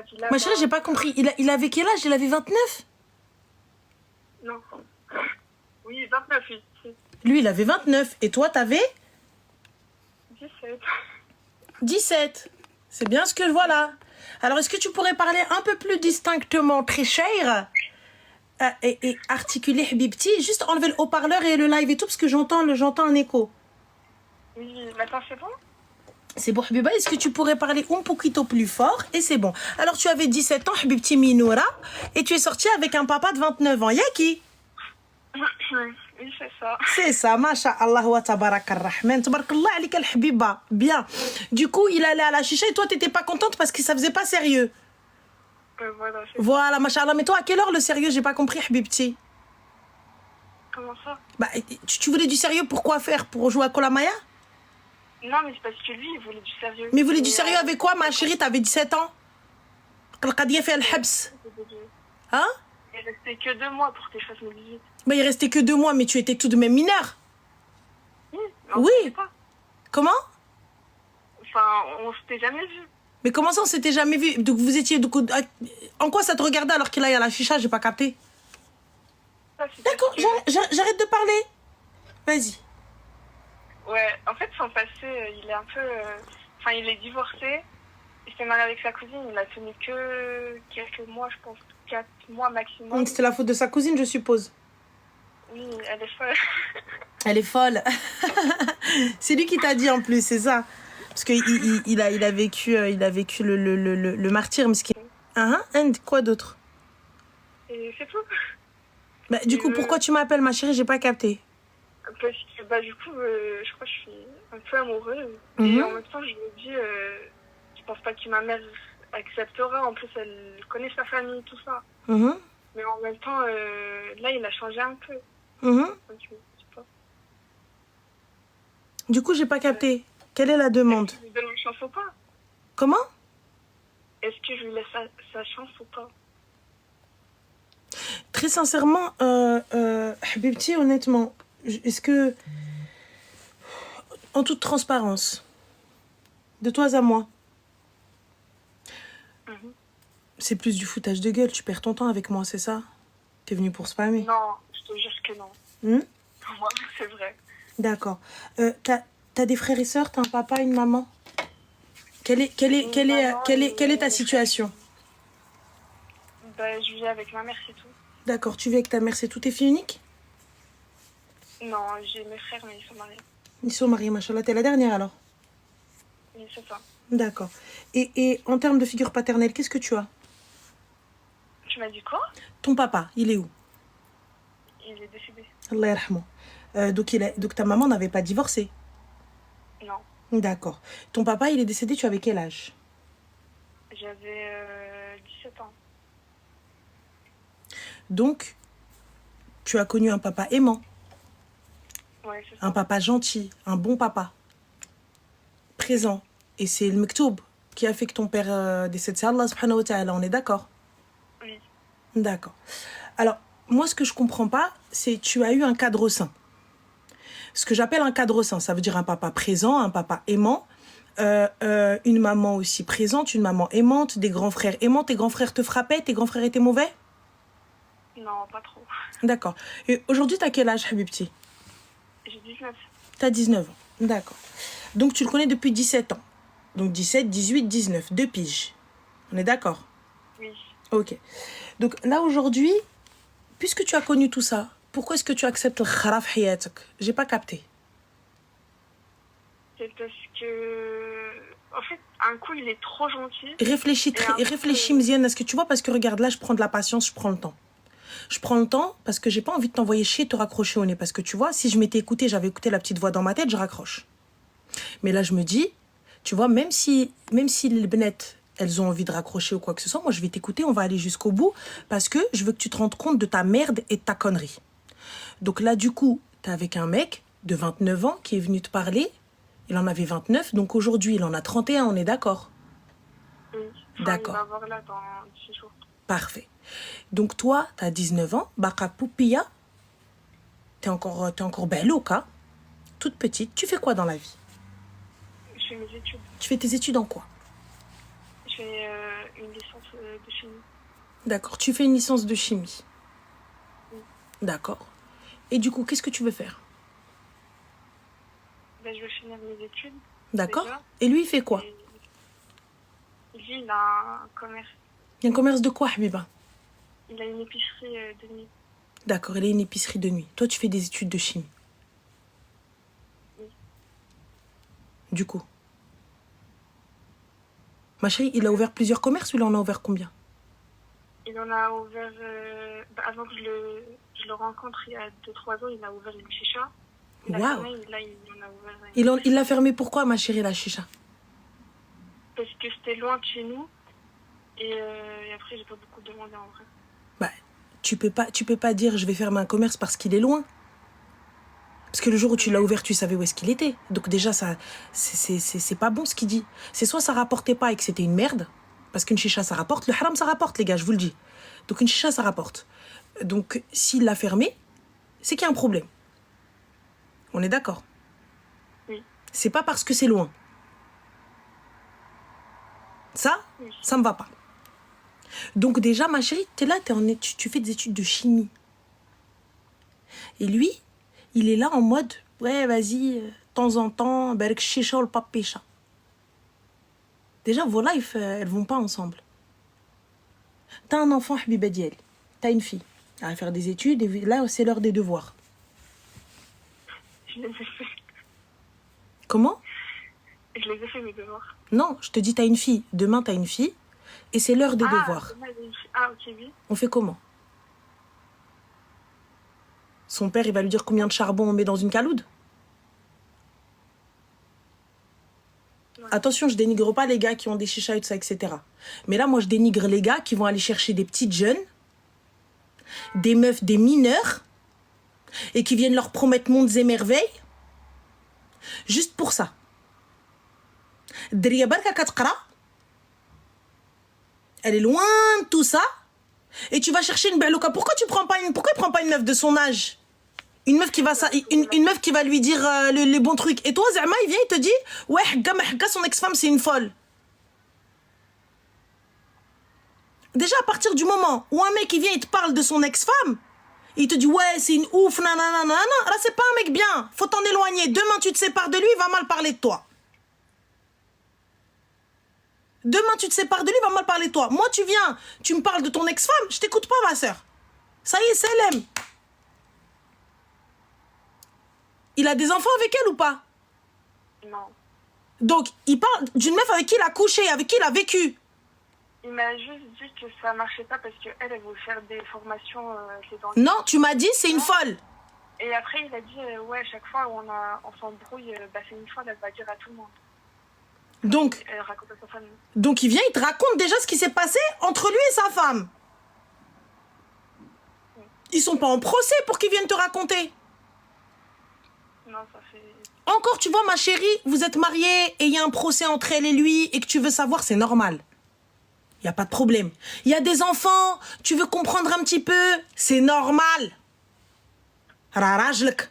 dit là. Ma chérie, j'ai pas compris. Il avait quel âge? Il avait 29? Non. Oui, 29, oui. Lui, il avait 29. Et toi, t'avais 17. 17. C'est bien ce que je vois là. Alors, est-ce que tu pourrais parler un peu plus distinctement, très cher, et articuler, Habibti? Juste enlever le haut-parleur et le live et tout, parce que j'entends un écho. Oui, maintenant c'est bon? C'est bon, Habiba, est-ce que tu pourrais parler un poquito plus fort? Et c'est bon. Alors, tu avais 17 ans, Habibti Minoura, et tu es sorti avec un papa de 29 ans. Yaki? Oui, c'est ça. C'est ça, masha'Allah wa tabarak ar-Rahman. Tabarakallah alika al-Habiba. Bien. Du coup, il allait à la chicha et toi, t'étais pas contente parce que ça faisait pas sérieux. Voilà, c'est Voilà, masha'Allah. Mais toi, à quelle heure le sérieux? J'ai pas compris, Habibti. Comment ça? Bah, tu voulais du sérieux, pourquoi faire? Pour jouer à Kolamaya? Non, mais c'est parce que lui, il voulait du sérieux. Mais vous voulez du sérieux avec quoi, ma chérie? T'avais 17 ans. Al-Qadiyya fait al-Habs. Hein? Il restait que 2 mois pour que je fasse mes visites. Bah, il restait que 2 mois, mais tu étais tout de même mineur. Oui, mais on Oui. savait pas. Comment? Enfin, on s'était jamais vu. Mais comment ça, on s'était jamais vu? Donc, vous étiez... en quoi ça te regardait alors qu'il aille à la chicha? J'ai pas capté. Ça, c'est D'accord, parce que- j'arrête de parler. Vas-y. Ouais, en fait, son passé, il est un peu... Enfin, il est divorcé. Il s'est marié avec sa cousine. Il a tenu que quelques mois, je pense. 4 mois maximum. Donc, c'était la faute de sa cousine, je suppose. Oui, elle est folle. Elle est folle. C'est lui qui t'a dit en plus, c'est ça. Parce qu'il a vécu le martyr. And quoi d'autre? Et c'est tout. Bah, du coup, pourquoi tu m'appelles, ma chérie? J'ai pas capté. Parce que, bah, du coup, je crois que je suis un peu amoureuse. Mhm. Et en même temps, je me dis, je pense pas que ma mère acceptera. En plus, elle connaît sa famille, tout ça. Mhm. Mais en même temps, là, il a changé un peu. Mhm. Donc, je sais pas. Du coup, j'ai pas capté. Quelle est la demande? Est-ce que je lui donne une chance ou pas? Comment? Est-ce que je lui laisse sa chance ou pas? Très sincèrement, Habibti, honnêtement, est-ce que, en toute transparence, de toi à moi, Mhm. c'est plus du foutage de gueule, tu perds ton temps avec moi, c'est ça? T'es venu pour spammer? Non, je te jure que non. Hmm? Pour moi, c'est vrai. D'accord. T'as des frères et sœurs, t'as un papa, une maman? Quelle est ta situation? Bah, je vis avec ma mère, c'est tout. D'accord, tu vis avec ta mère, c'est tout, t'es fille unique? Non, j'ai mes frères, mais ils sont mariés. Ils sont mariés, machallah, t'es la dernière alors? Oui, c'est ça. D'accord. Et en termes de figure paternelle, qu'est-ce que tu as? Tu m'as dit quoi? Ton papa, il est où? Il est décédé. Allah yarhamou. Donc ta maman n'avait pas divorcé? Non. D'accord. Ton papa, il est décédé, tu avais quel âge? J'avais 17 ans. Donc, tu as connu un papa aimant, Ouais, c'est ça. un papa gentil, un bon papa, présent. Et c'est le mektoub qui a fait que ton père décède. C'est Allah subhanahu wa ta'ala, on est d'accord? Oui. D'accord. Alors, moi, ce que je comprends pas, c'est tu as eu un cadre sain. Ce que j'appelle un cadre sain, ça veut dire un papa présent, un papa aimant, une maman aussi présente, une maman aimante, des grands frères aimants. Tes grands frères te frappaient, tes grands frères étaient mauvais? Non, pas trop. D'accord. Et aujourd'hui, t'as quel âge, Habibti? J'ai 19. T'as 19 ans. D'accord. Donc, tu le connais depuis 17 ans. Donc, 17, 18, 19. 2 piges. On est d'accord? Oui. Ok. Donc, là, aujourd'hui, puisque tu as connu tout ça, pourquoi est-ce que tu acceptes le kharaf hiyatak? J'ai pas capté. C'est parce que... En fait, un coup, il est trop gentil. Réfléchis, Mziane, à ce que tu vois, parce que regarde, là, je prends de la patience, je prends le temps. Je prends le temps parce que j'ai pas envie de t'envoyer chier et te raccrocher au nez. Parce que tu vois, si je m'étais écouté, j'avais écouté la petite voix dans ma tête, je raccroche. Mais là, je me dis, tu vois, même si les benettes, elles ont envie de raccrocher ou quoi que ce soit, moi, je vais t'écouter, on va aller jusqu'au bout parce que je veux que tu te rendes compte de ta merde et de ta connerie. Donc là, du coup, t'es avec un mec de 29 ans qui est venu te parler. Il en avait 29, donc aujourd'hui, il en a 31, on est d'accord? Oui. Enfin, D'accord. il va voir là dans 6 jours. Parfait. Donc toi, t'as 19 ans, Baka Poupia, t'es encore belle au cas, toute petite. Tu fais quoi dans la vie? Je fais mes études. Tu fais tes études en quoi? Je fais une licence de chimie. D'accord. Tu fais une licence de chimie. Oui. D'accord. Et du coup, qu'est-ce que tu veux faire? Ben, je vais finir mes études. D'accord. Déjà. Et lui, il fait quoi? Et lui, il a un commerce. Il y a un commerce de quoi, Habiba? Il a une épicerie de nuit. D'accord, il a une épicerie de nuit. Toi, tu fais des études de chimie. Oui. Du coup, ma chérie, il a ouvert plusieurs commerces ou il en a ouvert combien? Il en a ouvert, avant que je le rencontre, il y a 2-3 ans, il a ouvert une chicha. Il a Waouh. fermé, là, il en a ouvert Il l'a fermé pourquoi, ma chérie, la chicha? parce que c'était loin de chez nous. Et après, j'ai pas beaucoup demandé en vrai. Bah, tu peux pas dire je vais fermer un commerce parce qu'il est loin. Parce que le jour où tu l'as ouvert, tu savais où est-ce qu'il était. Donc déjà, ça, c'est pas bon ce qu'il dit. C'est soit ça rapportait pas et que c'était une merde, parce qu'une chicha, ça rapporte. Le haram, ça rapporte, les gars, je vous le dis. Donc une chicha, ça rapporte. Donc s'il l'a fermé, c'est qu'il y a un problème. On est d'accord? Oui. C'est pas parce que c'est loin. Ça, Oui. ça me va pas. Donc déjà, ma chérie, t'es là, tu fais des études de chimie. Et lui, il est là en mode, ouais, vas-y, de temps en temps, berk chicha ou le papécha. Déjà, vos lives, elles vont pas ensemble. T'as un enfant, Habiba Diel. T'as une fille. Elle va faire des études et là, c'est l'heure des devoirs. Je les ai fait. Comment? Je les ai fait, mes devoirs. Non, je te dis, t'as une fille. Demain, t'as une fille et c'est l'heure des devoirs. Ah, ok, oui. On fait comment? Son père, il va lui dire combien de charbon on met dans une caloude? Ouais. Attention, je dénigre pas les gars qui ont des chichas et tout ça, etc. Mais là, moi, je dénigre les gars qui vont aller chercher des petites jeunes, des meufs, des mineurs, et qui viennent leur promettre mondes et merveilles, juste pour ça. Dria Barka Katkara, elle est loin de tout ça, et tu vas chercher une belouka. Pourquoi il prend pas une meuf de son âge? Une meuf qui va lui dire les bons trucs. Et toi, Zama, il vient, il te dit, ouais, Hagga, son ex-femme, c'est une folle. Déjà, à partir du moment où un mec, il vient, il te parle de son ex-femme, il te dit, ouais, c'est une ouf, nanana, là, c'est pas un mec bien. Faut t'en éloigner. Demain, tu te sépares de lui, il va mal parler de toi. Demain, tu te sépares de lui, il va mal parler de toi. Moi, tu viens, tu me parles de ton ex-femme, je t'écoute pas, ma soeur. Ça y est, c'est l'aime. Il a des enfants avec elle ou pas? Non. Donc, il parle d'une meuf avec qui il a couché, avec qui il a vécu. Il m'a juste dit que ça marchait pas parce qu'elle, elle voulait faire des formations. Non, tu m'as dit c'est une folle. Et après, il a dit, ouais, chaque fois où on s'embrouille, c'est une folle, elle va dire à tout le monde. Donc, Elle raconte à sa famille. Donc, il vient, il te raconte déjà ce qui s'est passé entre lui et sa femme. Ils sont pas en procès pour qu'ils viennent te raconter. Non, ça fait... Encore, tu vois, ma chérie, vous êtes mariés et il y a un procès entre elle et lui et que tu veux savoir, c'est normal. Il n'y a pas de problème. Il y a des enfants, tu veux comprendre un petit peu, c'est normal. Rarajlek.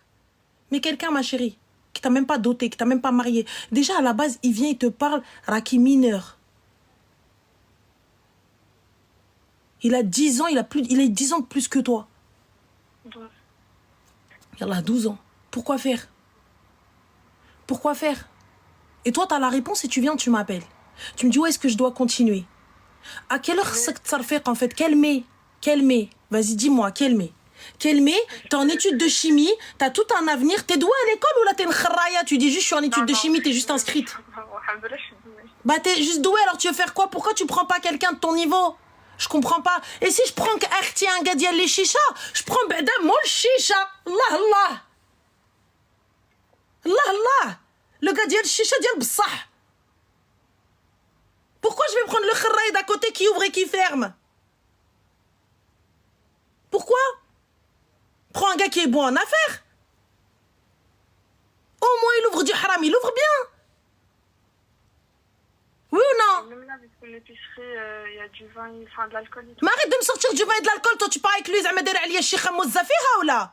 Mais quelqu'un, ma chérie, qui t'a même pas doté, qui t'a même pas marié, déjà à la base, il vient, il te parle, Raki mineur. Il a 10 ans, il a 10 ans de plus que toi. 12. Il a 12 ans. Pourquoi faire? Pourquoi faire? Et toi, t'as la réponse et tu viens, tu m'appelles. Tu me dis, où est-ce que je dois continuer? À quelle heure c'est que ça fait en fait? Quel mai? Vas-y, dis-moi, quel mai? T'es en études de chimie, t'as tout un avenir. T'es douée à l'école ou là t'es une kharaya? Tu dis juste, je suis en études de chimie, t'es juste inscrite. Bah, t'es juste douée, alors tu veux faire quoi? Pourquoi tu prends pas quelqu'un de ton niveau? Je comprends pas. Et si je prends un gars dial les chicha, je prends moi le chicha. Allah. Le gars dial chicha dial bsah. Pourquoi je vais prendre le kharraï d'à côté qui ouvre et qui ferme? Pourquoi? Prends un gars qui est bon en affaires. Au moins il ouvre du haram, il ouvre bien. Oui ou non? Même là, avec l'épicerie, il y a du vin, enfin de l'alcool et tout. Mais arrête de me sortir du vin et de l'alcool, toi tu pars avec lui, Zahma der Aliya Sheikha Mouzafiha ou là?